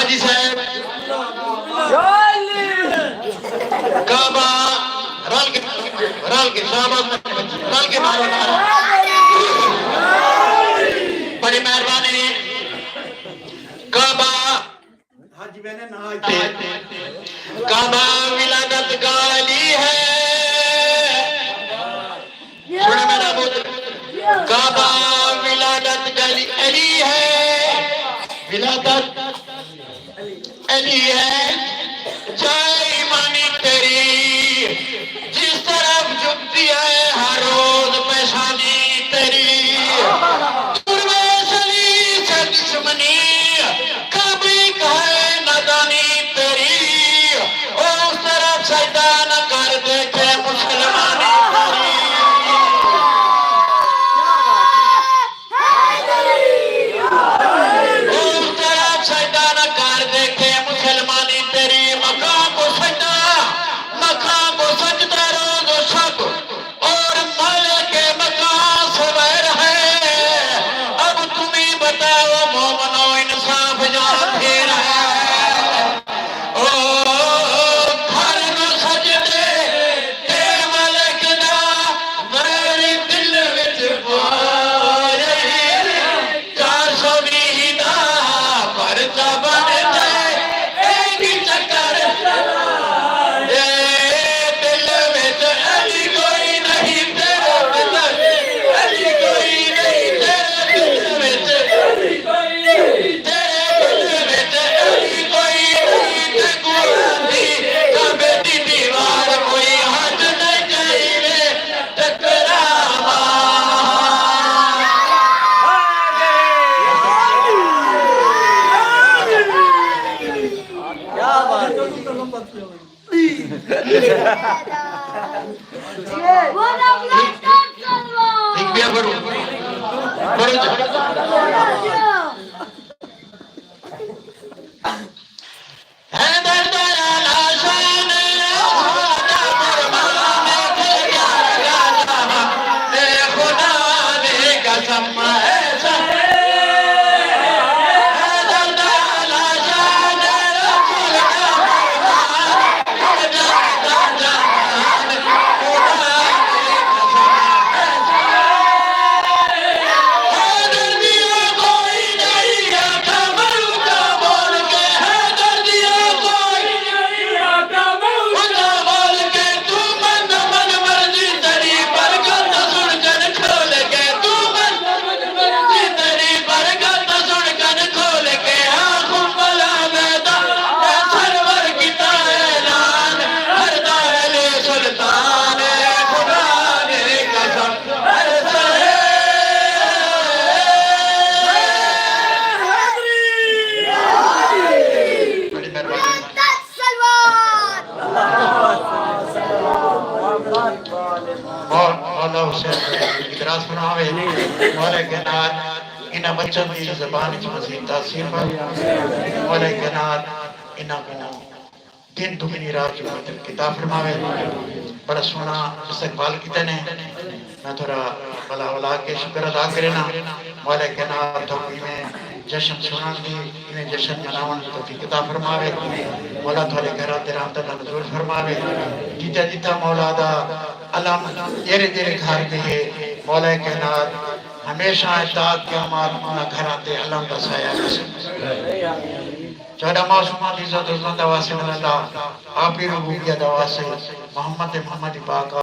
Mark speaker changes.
Speaker 1: हाजी साहब काबा रल के शाबाश रल के मारो बड़ी मेहरबानी काबा हाजी मैंने नहा काबा विलादत गाली है सुना मेरा बुद्ध काबा विलादत गाली अली है विलादत अली है जय मानी तेरी जिस तरफ झुकती है हर रोज पेशानी तेरी दुश्मनी कभी कहे नदानी तेरी उस तरफ सजदा न कर देखे मुसलमानी इन बच्चों की ज़बान में मज़ीद तासीर दिन दुगनी रात की किताब फरमावे बड़ा सोना इस्तकबाल किते ने मैं थोड़ा भला भला के शुक्र अदा करे ना मौला के नाम तो में जश्न सुनान दी इन्हें जश्न मनावन तो किताब फरमावे मौला थोड़े घर तेरा अंतर मंजूर फरमावे जीता जीता मौला दा अलम तेरे तेरे घर में है मौला के नाम हमेशा इताअत के हमारा घर आते अलम का साया चौदह मासूमात इज़्ज़त दवा से अल्लाह आप ही रूह की दवा से मोहम्मद पाक